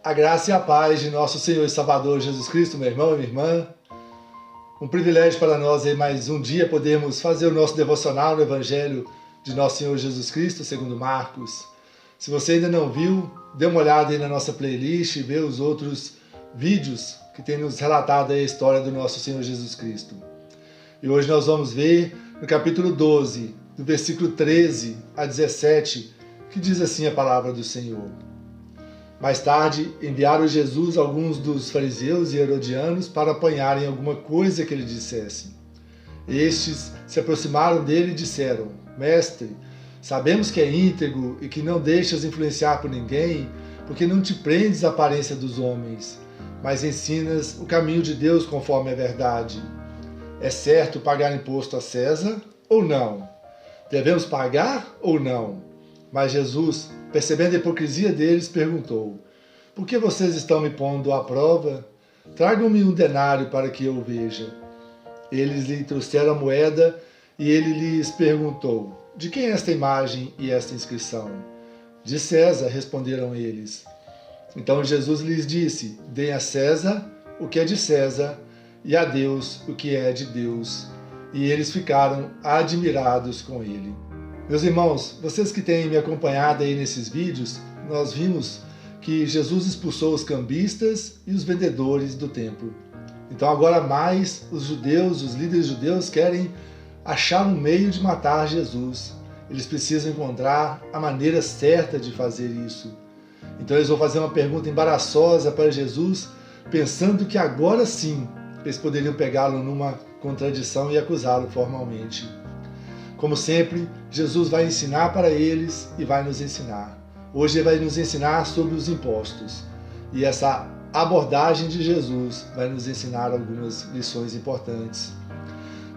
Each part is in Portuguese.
A graça e a paz de nosso Senhor e Salvador Jesus Cristo, meu irmão e minha irmã. Um privilégio para nós aí mais um dia podermos fazer o nosso devocional no Evangelho de nosso Senhor Jesus Cristo, segundo Marcos. Se você ainda não viu, dê uma olhada aí na nossa playlist e vê os outros vídeos que tem nos relatado aí a história do nosso Senhor Jesus Cristo. E hoje nós vamos ver no capítulo 12, do versículo 13 a 17, que diz assim a palavra do Senhor. Mais tarde, enviaram Jesus alguns dos fariseus e herodianos para apanharem alguma coisa que ele dissesse. Estes se aproximaram dele e disseram: Mestre, sabemos que é íntegro e que não deixas influenciar por ninguém, porque não te prendes à aparência dos homens, mas ensinas o caminho de Deus conforme a verdade. É certo pagar imposto a César ou não? Devemos pagar ou não? Mas Jesus, percebendo a hipocrisia deles, perguntou: Por que vocês estão me pondo à prova? Tragam-me um denário para que eu veja. Eles lhe trouxeram a moeda e ele lhes perguntou: De quem é esta imagem e esta inscrição? De César, responderam eles. Então Jesus lhes disse: Deem a César o que é de César e a Deus o que é de Deus. E eles ficaram admirados com ele. Meus irmãos, vocês que têm me acompanhado aí nesses vídeos, nós vimos que Jesus expulsou os cambistas e os vendedores do templo. Então agora mais os judeus, os líderes judeus querem achar um meio de matar Jesus. Eles precisam encontrar a maneira certa de fazer isso. Então eles vão fazer uma pergunta embaraçosa para Jesus, pensando que agora sim eles poderiam pegá-lo numa contradição e acusá-lo formalmente. Como sempre, Jesus vai ensinar para eles e vai nos ensinar. Hoje ele vai nos ensinar sobre os impostos. E essa abordagem de Jesus vai nos ensinar algumas lições importantes.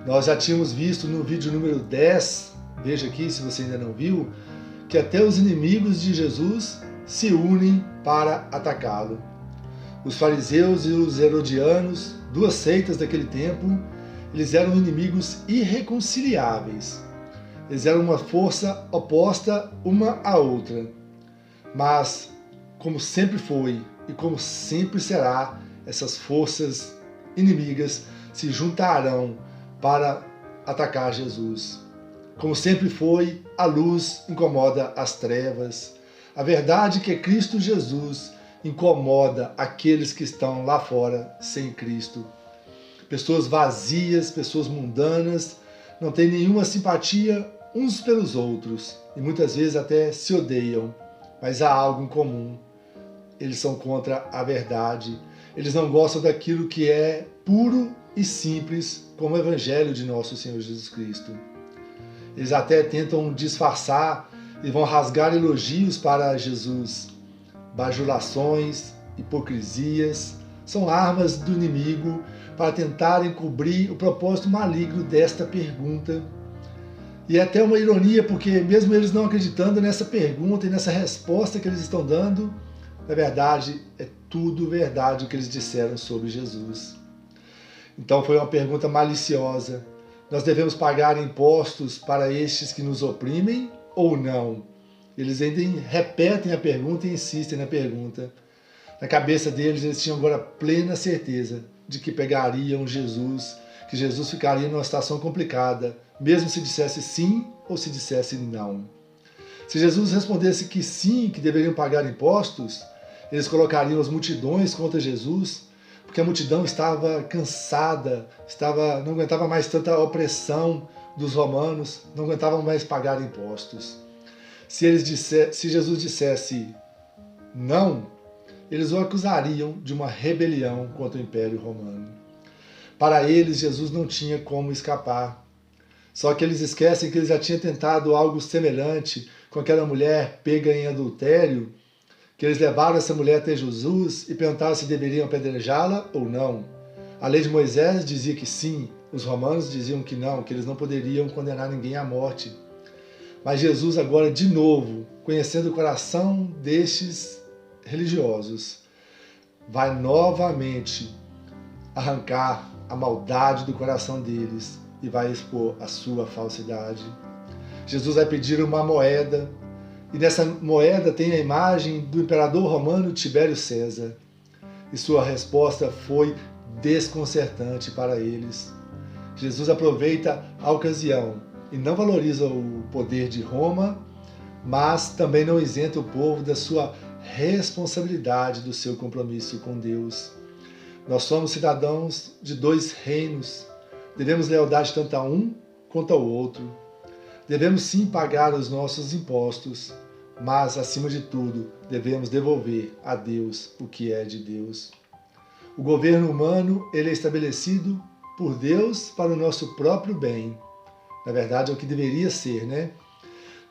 Nós já tínhamos visto no vídeo número 10, veja aqui se você ainda não viu, que até os inimigos de Jesus se unem para atacá-lo. Os fariseus e os herodianos, duas seitas daquele tempo, eles eram inimigos irreconciliáveis. Eles eram uma força oposta uma à outra. Mas, como sempre foi e como sempre será, essas forças inimigas se juntarão para atacar Jesus. Como sempre foi, a luz incomoda as trevas. A verdade que é Cristo Jesus incomoda aqueles que estão lá fora sem Cristo. Pessoas vazias, pessoas mundanas, não têm nenhuma simpatia uns pelos outros e muitas vezes até se odeiam, mas há algo em comum. Eles são contra a verdade, eles não gostam daquilo que é puro e simples, como o Evangelho de nosso Senhor Jesus Cristo. Eles até tentam disfarçar e vão rasgar elogios para Jesus. Bajulações, hipocrisias, são armas do inimigo para tentar encobrir o propósito maligno desta pergunta. E é até uma ironia, porque mesmo eles não acreditando nessa pergunta e nessa resposta que eles estão dando, na verdade, é tudo verdade o que eles disseram sobre Jesus. Então foi uma pergunta maliciosa. Nós devemos pagar impostos para estes que nos oprimem ou não? Eles ainda repetem a pergunta e insistem na pergunta. Na cabeça deles, eles tinham agora plena certeza de que pegariam Jesus, que Jesus ficaria numa situação complicada, mesmo se dissesse sim ou se dissesse não. Se Jesus respondesse que sim, que deveriam pagar impostos, eles colocariam as multidões contra Jesus, porque a multidão estava cansada, não aguentava mais tanta opressão dos romanos, não aguentavam mais pagar impostos. Se Jesus dissesse não, eles o acusariam de uma rebelião contra o Império Romano. Para eles, Jesus não tinha como escapar. Só que eles esquecem que ele já tinha tentado algo semelhante com aquela mulher pega em adultério, que eles levaram essa mulher até Jesus e perguntaram se deveriam apedrejá-la ou não. A lei de Moisés dizia que sim, os romanos diziam que não, que eles não poderiam condenar ninguém à morte. Mas Jesus agora, de novo, conhecendo o coração destes religiosos, vai novamente arrancar a maldade do coração deles e vai expor a sua falsidade. Jesus vai pedir uma moeda E nessa moeda tem a imagem do imperador romano Tibério César. E sua resposta foi desconcertante para eles. Jesus aproveita a ocasião e não valoriza o poder de Roma, mas também não isenta o povo da sua responsabilidade, do seu compromisso com Deus. Nós somos cidadãos de dois reinos. Devemos lealdade tanto a um quanto ao outro. Devemos sim pagar os nossos impostos, mas, acima de tudo, devemos devolver a Deus o que é de Deus. O governo humano ele é estabelecido por Deus para o nosso próprio bem. Na verdade, é o que deveria ser, né?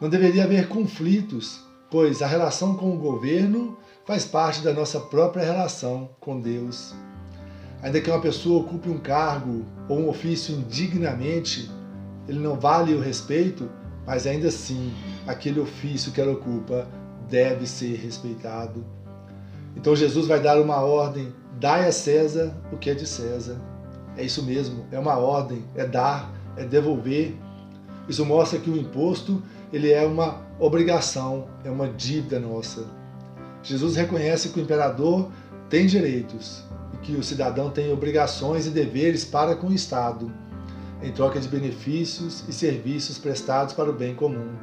Não deveria haver conflitos, pois a relação com o governo faz parte da nossa própria relação com Deus. Ainda que uma pessoa ocupe um cargo ou um ofício indignamente, ele não vale o respeito, mas ainda assim, aquele ofício que ela ocupa deve ser respeitado. Então Jesus vai dar uma ordem: dai a César o que é de César. É isso mesmo, é uma ordem, é dar, é devolver. Isso mostra que o imposto ele é uma obrigação, é uma dívida nossa. Jesus reconhece que o imperador tem direitos e que o cidadão tem obrigações e deveres para com o Estado, em troca de benefícios e serviços prestados para o bem comum.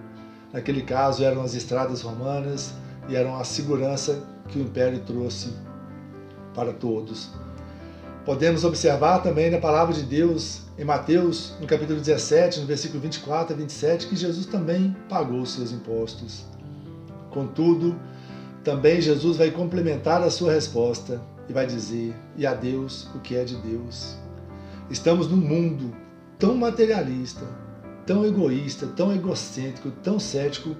Naquele caso eram as estradas romanas e eram a segurança que o Império trouxe para todos. Podemos observar também na palavra de Deus, em Mateus, no capítulo 17, no versículo 24 a 27, que Jesus também pagou os seus impostos. Contudo, também Jesus vai complementar a sua resposta e vai dizer: e a Deus o que é de Deus. Estamos num mundo tão materialista, tão egoísta, tão egocêntrico, tão cético,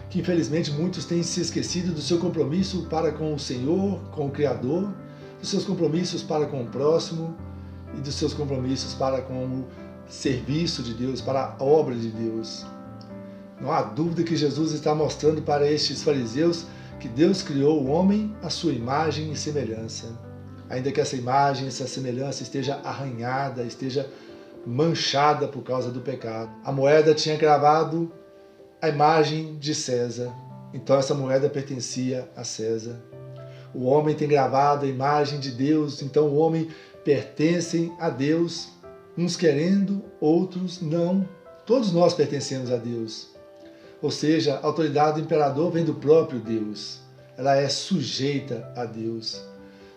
que infelizmente muitos têm se esquecido do seu compromisso para com o Senhor, com o Criador, dos seus compromissos para com o próximo e dos seus compromissos para com o serviço de Deus, para a obra de Deus. Não há dúvida que Jesus está mostrando para estes fariseus que Deus criou o homem à sua imagem e semelhança. Ainda que essa imagem, essa semelhança esteja arranhada, esteja manchada por causa do pecado. A moeda tinha gravado a imagem de César, então essa moeda pertencia a César. O homem tem gravado a imagem de Deus, então o homem pertence a Deus, uns querendo, outros não. Todos nós pertencemos a Deus. Ou seja, a autoridade do imperador vem do próprio Deus. Ela é sujeita a Deus.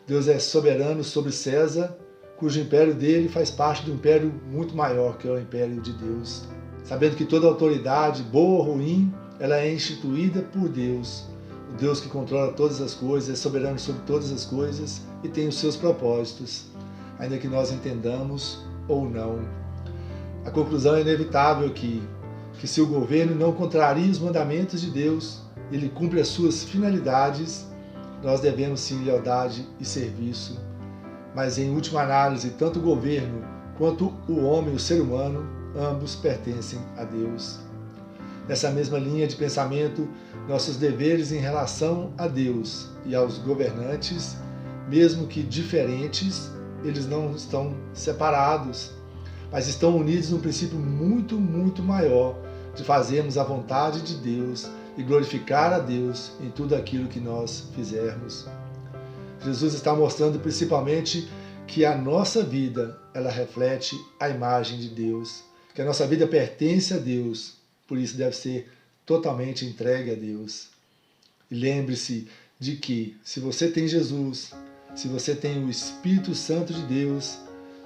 Deus é soberano sobre César, cujo império dele faz parte do império muito maior, que é o império de Deus. Sabendo que toda autoridade, boa ou ruim, ela é instituída por Deus. O Deus que controla todas as coisas, é soberano sobre todas as coisas e tem os seus propósitos, ainda que nós entendamos ou não. A conclusão é inevitável aqui, que se o governo não contraria os mandamentos de Deus, ele cumpre as suas finalidades, nós devemos sim lealdade e serviço. Mas em última análise, tanto o governo quanto o homem, o ser humano, ambos pertencem a Deus. Nessa mesma linha de pensamento, nossos deveres em relação a Deus e aos governantes, mesmo que diferentes, eles não estão separados, mas estão unidos num princípio muito, muito maior de fazermos a vontade de Deus e glorificar a Deus em tudo aquilo que nós fizermos. Jesus está mostrando principalmente que a nossa vida, ela reflete a imagem de Deus, que a nossa vida pertence a Deus, por isso deve ser totalmente entregue a Deus. E lembre-se de que, se você tem Jesus, se você tem o Espírito Santo de Deus,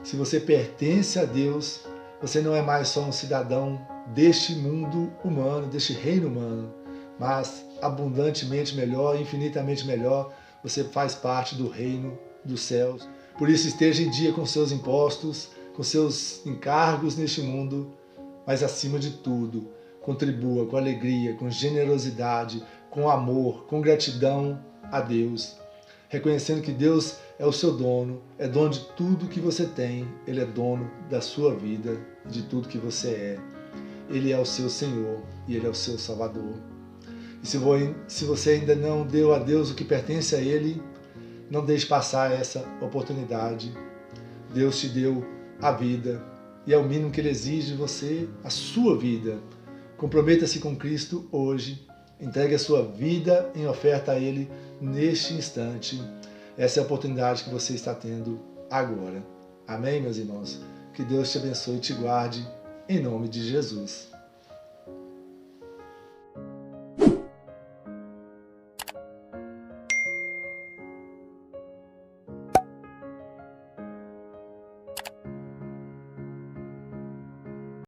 se você pertence a Deus, você não é mais só um cidadão deste mundo humano, deste reino humano, mas abundantemente melhor, infinitamente melhor, você faz parte do reino dos céus. Por isso esteja em dia com seus impostos, com seus encargos neste mundo, mas acima de tudo, contribua com alegria, com generosidade, com amor, com gratidão a Deus, reconhecendo que Deus é o seu dono, é dono de tudo que você tem, Ele é dono da sua vida, de tudo que você é. Ele é o seu Senhor e Ele é o seu Salvador. E se você ainda não deu a Deus o que pertence a Ele, não deixe passar essa oportunidade. Deus te deu a vida e é o mínimo que Ele exige de você, a sua vida. Comprometa-se com Cristo hoje Entregue a sua vida em oferta a Ele neste instante. Essa é a oportunidade que você está tendo agora. Amém, meus irmãos? Que Deus te abençoe e te guarde, em nome de Jesus.